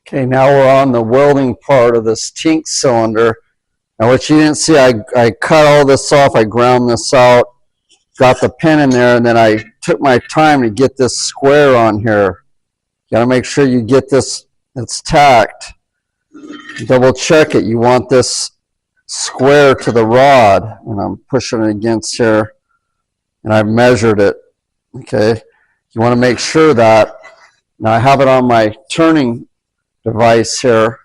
Okay, now we're on the welding part of this tink cylinder. Now what you didn't see, I cut all this off, I ground this out, got the pin in there, and then I took my time to get this square on here. You gotta make sure you get this, it's tacked. Double check it, you want this square to the rod, and I'm pushing it against here, and I've measured it, okay? You wanna make sure that, now I have it on my turning device here.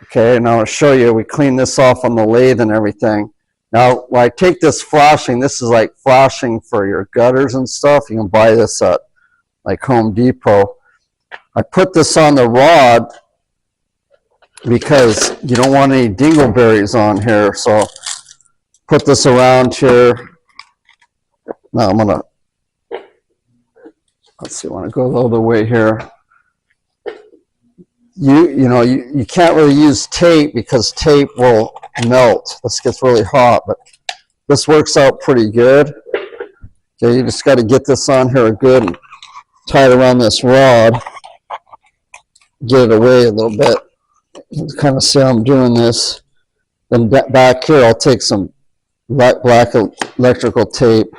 Okay, and I'll show you, we clean this off on the lathe and everything. Now, when I take this flashing, this is like flashing for your gutters and stuff. You can buy this at like Home Depot. I put this on the rod because you don't want any dingleberries on here. So put this around here. Now I'm gonna, let's see, I want to go the other way here. You can't really use tape because tape will melt. This gets really hot, but this works out pretty good. Okay, you just got to get this on here good and tie it around this rod. Get it away a little bit. You can kind of see how I'm doing this. Then back here, I'll take some black electrical tape,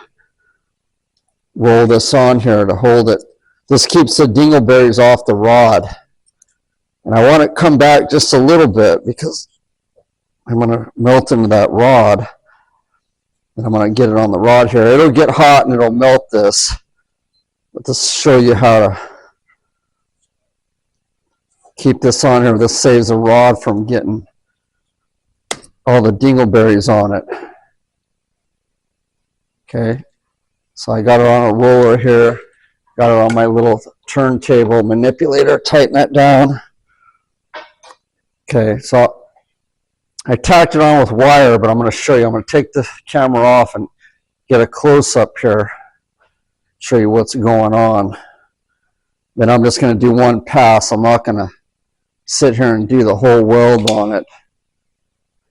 roll this on here to hold it. This keeps the dingleberries off the rod. And I want it to come back just a little bit because I'm going to melt into that rod. And I'm going to get it on the rod here. It'll get hot and it'll melt this. But this will show you how to keep this on here. This saves the rod from getting all the dingleberries on it. Okay. So I got it on a roller here. Got it on my little turntable manipulator. Tighten that down. Okay, so I tacked it on with wire, but I'm going to show you. I'm going to take the camera off and get a close-up here, show you what's going on. Then I'm just going to do one pass. I'm not going to sit here and do the whole weld on it.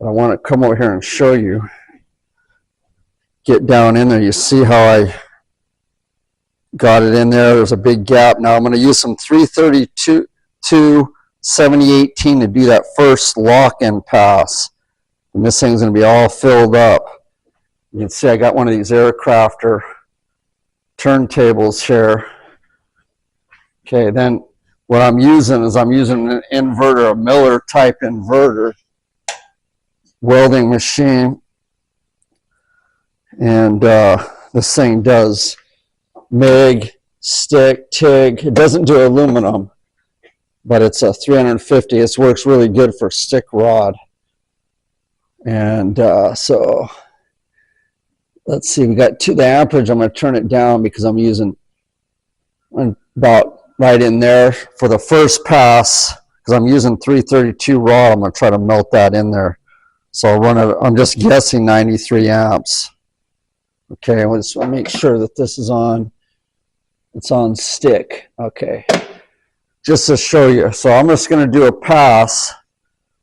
But I want to come over here and show you. Get down in there. You see how I got it in there. There's a big gap. Now I'm going to use some 332 7018 to do that first lock-in pass. And this thing's going to be all filled up. You can see I got one of these Aircrafter turntables here. Okay, then what I'm using is I'm using an inverter, a Miller type inverter welding machine. And this thing does MIG, stick, TIG. It doesn't do aluminum, but it's a 350. It works really good for stick rod. And so let's see, we got the amperage. I'm going to turn it down because I'm using about right in there for the first pass because I'm using 332 rod. I'm going to try to melt that in there. So I'll run it, I'm just guessing 93 amps. Okay, I just want to make sure that this is on, it's on stick. Okay. Just to show you. So I'm just going to do a pass.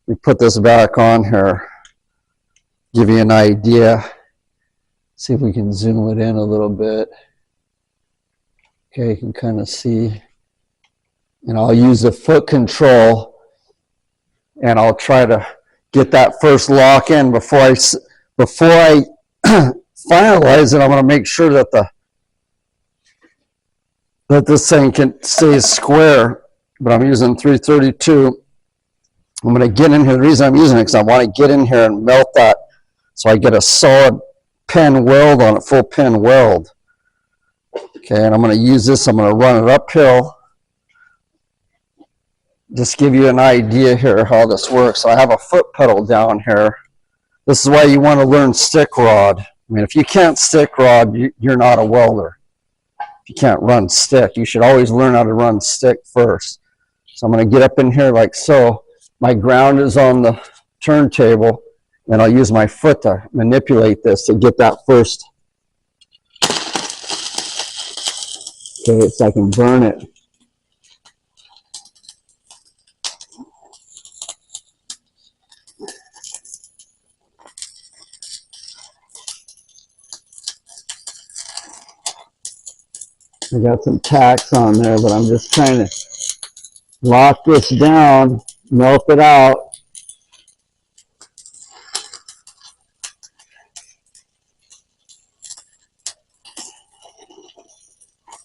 We put this back on here. Give you an idea. See if we can zoom it in a little bit. Okay, you can kind of see. And I'll use the foot control. And I'll try to get that first lock in before I finalize it. I'm going to make sure that this thing can stay square. But I'm using 332. I'm going to get in here. The reason I'm using it is because I want to get in here and melt that so I get a solid pin weld on it, full pin weld. Okay, and I'm going to use this. I'm going to run it uphill. Just give you an idea here how this works. So I have a foot pedal down here. This is why you want to learn stick rod. I mean, if you can't stick rod, you're not a welder. If you can't run stick, you should always learn how to run stick first. So I'm going to get up in here like so. My ground is on the turntable, and I'll use my foot to manipulate this to get that first. Okay, so I can burn it. I got some tacks on there, but I'm just trying to lock this down, melt it out.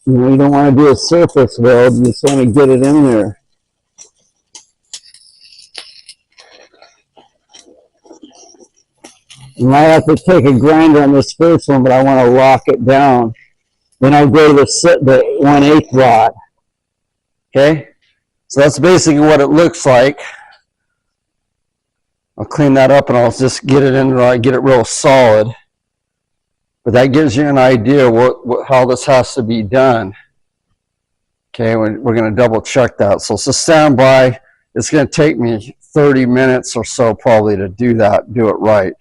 You know, you don't want to do a surface weld, you just want to get it in there. You might have to take a grinder on this first one, but I want to lock it down. Then I'll go to the 1/8 rod. Okay? So that's basically what it looks like. I'll clean that up and I'll just get it in there, get it real solid. But that gives you an idea how this has to be done. Okay, we're going to double check that. So just stand by. It's going to take me 30 minutes or so probably to do that, do it right.